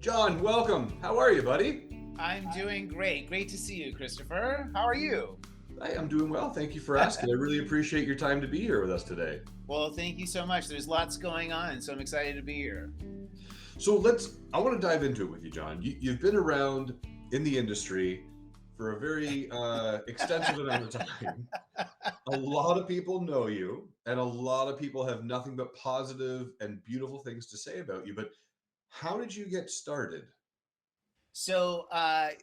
John, welcome. How are you, buddy? I'm doing great. Great to see you, Christopher. How are you? I'm doing well. Thank you for asking. I really appreciate your time to be here with us today. Well, thank you so much. There's lots going on, so I'm excited to be here. So I want to dive into it with you, John. You've been around in the industry for a very extensive amount of time. A lot of people know you, and a lot of people have nothing but positive and beautiful things to say about you. But how did you get started? So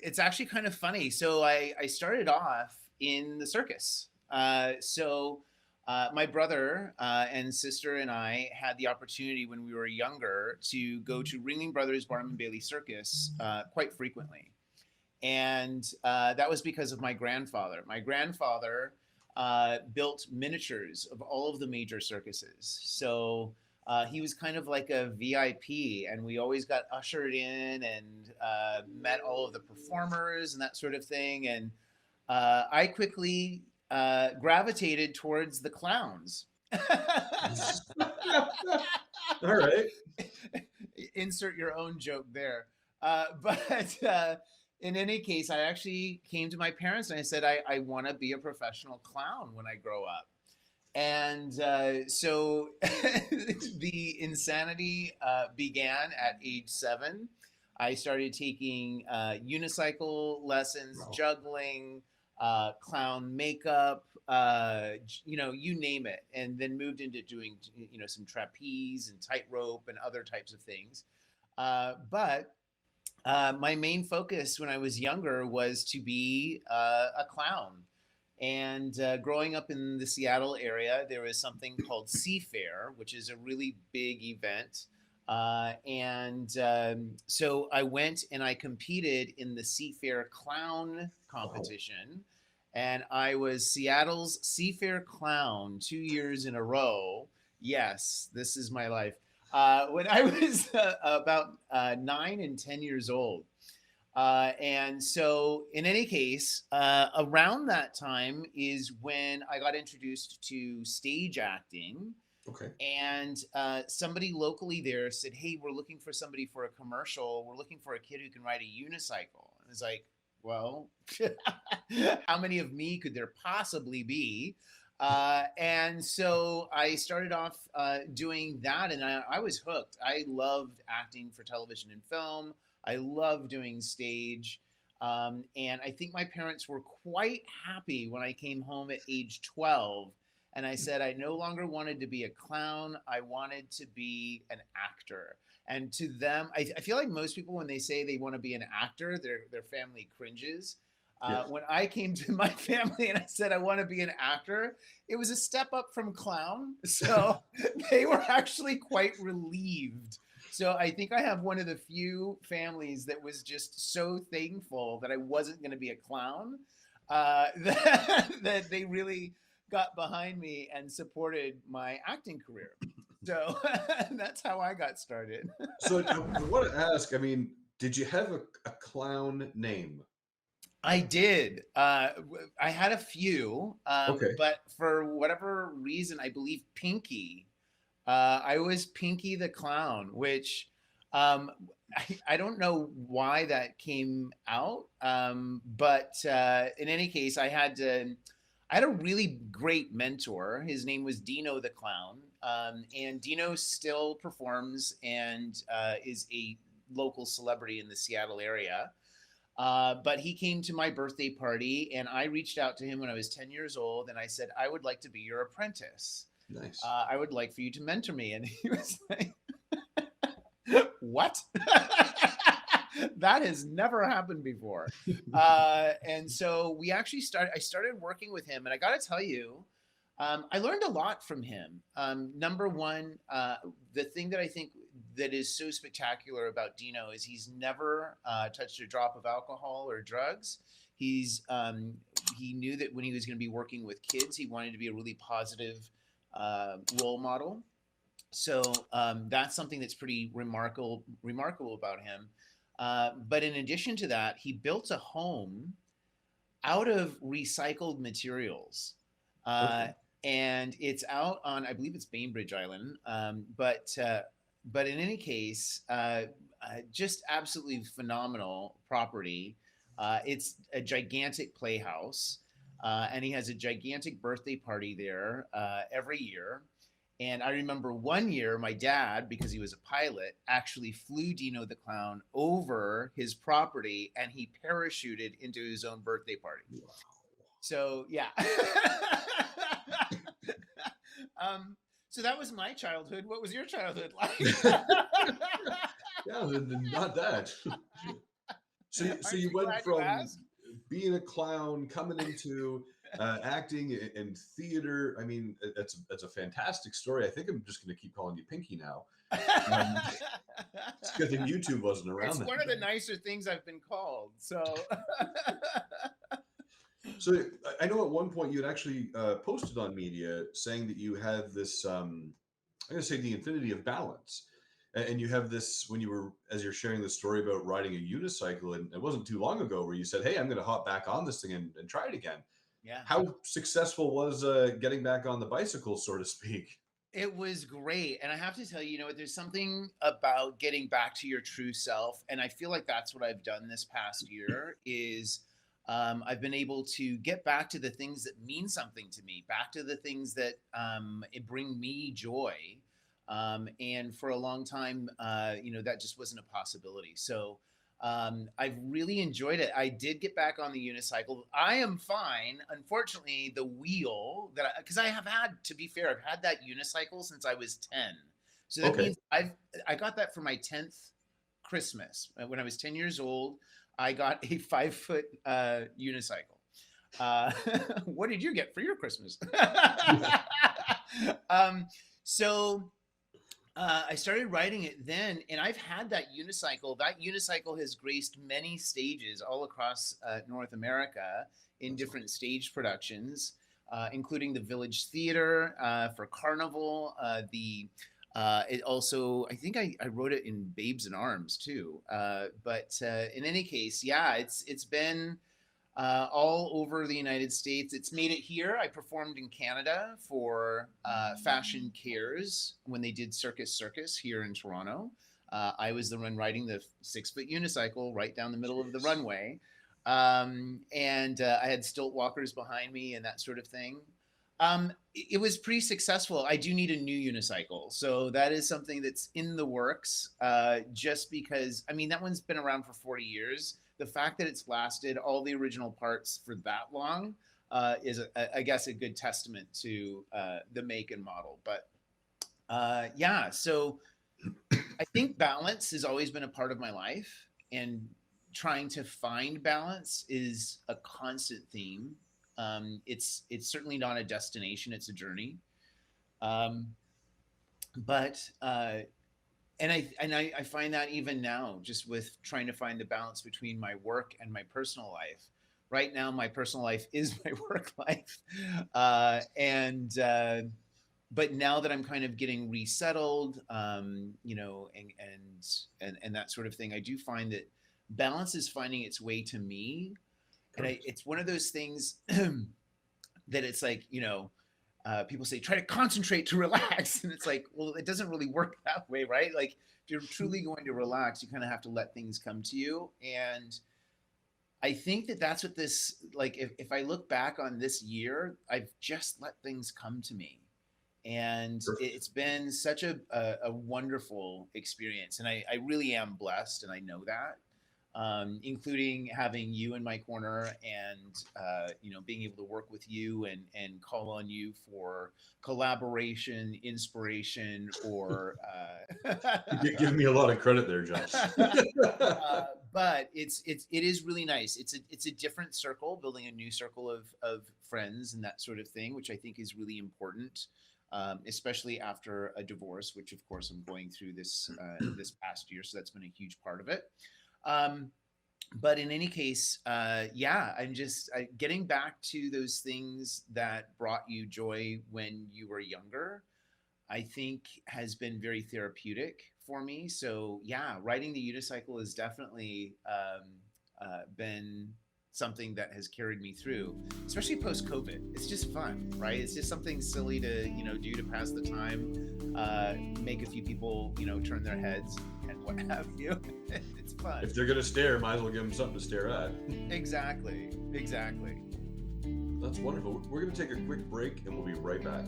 it's actually kind of funny. So I started off in the circus. My brother and sister and I had the opportunity when we were younger to go to Ringling Brothers Barnum and Bailey Circus quite frequently. And that was because of my grandfather. My grandfather built miniatures of all of the major circuses. So he was kind of like a VIP, and we always got ushered in and met all of the performers and that sort of thing. And I quickly gravitated towards the clowns. All right. Insert your own joke there. But in any case, I actually came to my parents and I said, I want to be a professional clown when I grow up. And so the insanity began at age 7. I started taking unicycle lessons, Wow. juggling, clown makeup, you name it, and then moved into doing, some trapeze and tightrope and other types of things. But my main focus when I was younger was to be a clown. And growing up in the Seattle area, there was something called Seafair, which is a really big event. So I went and I competed in the Seafair Clown competition. Wow. And I was Seattle's Seafair Clown 2 years in a row. Yes, this is my life. When I was about 9 and 10 years old. And so in any case, around that time is when I got introduced to stage acting. Okay. And somebody locally there said, hey, we're looking for somebody for a commercial. We're looking for a kid who can ride a unicycle. And it's like, well, how many of me could there possibly be? And so I started off doing that, and I was hooked. I loved acting for television and film. I love doing stage. And I think my parents were quite happy when I came home at age 12. And I said I no longer wanted to be a clown. I wanted to be an actor. And to them, I feel like most people, when they say they want to be an actor, their family cringes. Yes. When I came to my family and I said I want to be an actor, it was a step up from clown. So they were actually quite relieved. So I think I have one of the few families that was just so thankful that I wasn't going to be a clown, that they really got behind me and supported my acting career. So that's how I got started. So I want to ask, did you have a clown name? I did. I had a few, Okay. But for whatever reason, I believe Pinky. I was Pinky the Clown, which I don't know why that came out. But in any case, I had a really great mentor. His name was Dino the Clown. And Dino still performs and is a local celebrity in the Seattle area. But he came to my birthday party, and I reached out to him when I was 10 years old, and I said, I would like to be your apprentice. Nice. I would like for you to mentor me. And he was like, what? That has never happened before. And so I started working with him, and I got to tell you, I learned a lot from him. Number one, the thing that I think that is so spectacular about Dino is he's never touched a drop of alcohol or drugs. He knew that when he was going to be working with kids, he wanted to be a really positive role model. So that's something that's pretty remarkable about him. But in addition to that, he built a home out of recycled materials. Okay. and it's out on, I believe it's Bainbridge Island. But in any case, just absolutely phenomenal property. It's a gigantic playhouse, and he has a gigantic birthday party there every year. And I remember one year, my dad, because he was a pilot, actually flew Dino the Clown over his property, and he parachuted into his own birthday party. Wow. So yeah. So that was my childhood. What was your childhood like? Yeah, not that. So Aren't you you went glad you from asked? being a clown coming into acting and theater. I mean, that's a fantastic story. I think I'm just going to keep calling you Pinky now. It's a good thing YouTube wasn't around. It's then. one of the nicer things I've been called. So So I know at one point you had actually posted on media saying that you had this, I'm going to say the infinity of balance. And you have this when you were, as you're sharing the story about riding a unicycle, and it wasn't too long ago where you said, hey, I'm going to hop back on this thing and try it again. yeah. How successful was getting back on the bicycle, so to speak? It was great. And I have to tell you, you know what, there's something about getting back to your true self. And I feel like that's what I've done this past year is I've been able to get back to the things that mean something to me, back to the things that it bring me joy. And for a long time, that just wasn't a possibility. So I've really enjoyed it. I did get back on the unicycle. I am fine. Unfortunately, the wheel because I have had, to be fair, I've had that unicycle since I was 10. So that means I got that for my 10th Christmas. When I was 10 years old, I got a 5-foot unicycle. What did you get for your Christmas? So I started riding it then, and I've had that unicycle. That unicycle has graced many stages all across North America in different stage productions, including the Village Theater for Carnival. It also, I think I wrote it in Babes in Arms too. But in any case, yeah, it's been all over the United States. It's made it here. I performed in Canada for Fashion Cares when they did Circus here in Toronto. I was the one riding the 6-foot unicycle right down the middle of the runway. And I had stilt walkers behind me and that sort of thing. It was pretty successful. I do need a new unicycle. So that is something that's in the works just because, I mean, that one's been around for 40 years. The fact that it's lasted all the original parts for that long is, I guess, a good testament to the make and model. But yeah, so I think balance has always been a part of my life, and trying to find balance is a constant theme. It's certainly not a destination; it's a journey. But and I find that even now, just with trying to find the balance between my work and my personal life. Right now, my personal life is my work life, but now that I'm kind of getting resettled, and that sort of thing, I do find that balance is finding its way to me, and it's one of those things that it's like, people say, try to concentrate to relax. And it's like, well, it doesn't really work that way, right? Like if you're truly going to relax, you kind of have to let things come to you. And I think that that's what this, like, if I look back on this year, I've just let things come to me. And it's been such a wonderful experience. And I really am blessed. And I know that. Including having you in my corner and being able to work with you and call on you for collaboration, inspiration, or You're giving me a lot of credit there, John. but it is really nice. It's a different circle, building a new circle of friends and that sort of thing, which I think is really important. Especially after a divorce, which of course I'm going through this past year, so that's been a huge part of it. But in any case, yeah, I'm just getting back to those things that brought you joy when you were younger, I think has been very therapeutic for me. So yeah, riding the unicycle has definitely been something that has carried me through, especially post COVID. It's just fun, right? It's just something silly to, do to pass the time, make a few people, turn their heads and what have you. It's fun. If they're going to stare, might as well give them something to stare at. Exactly. That's wonderful. We're going to take a quick break and we'll be right back.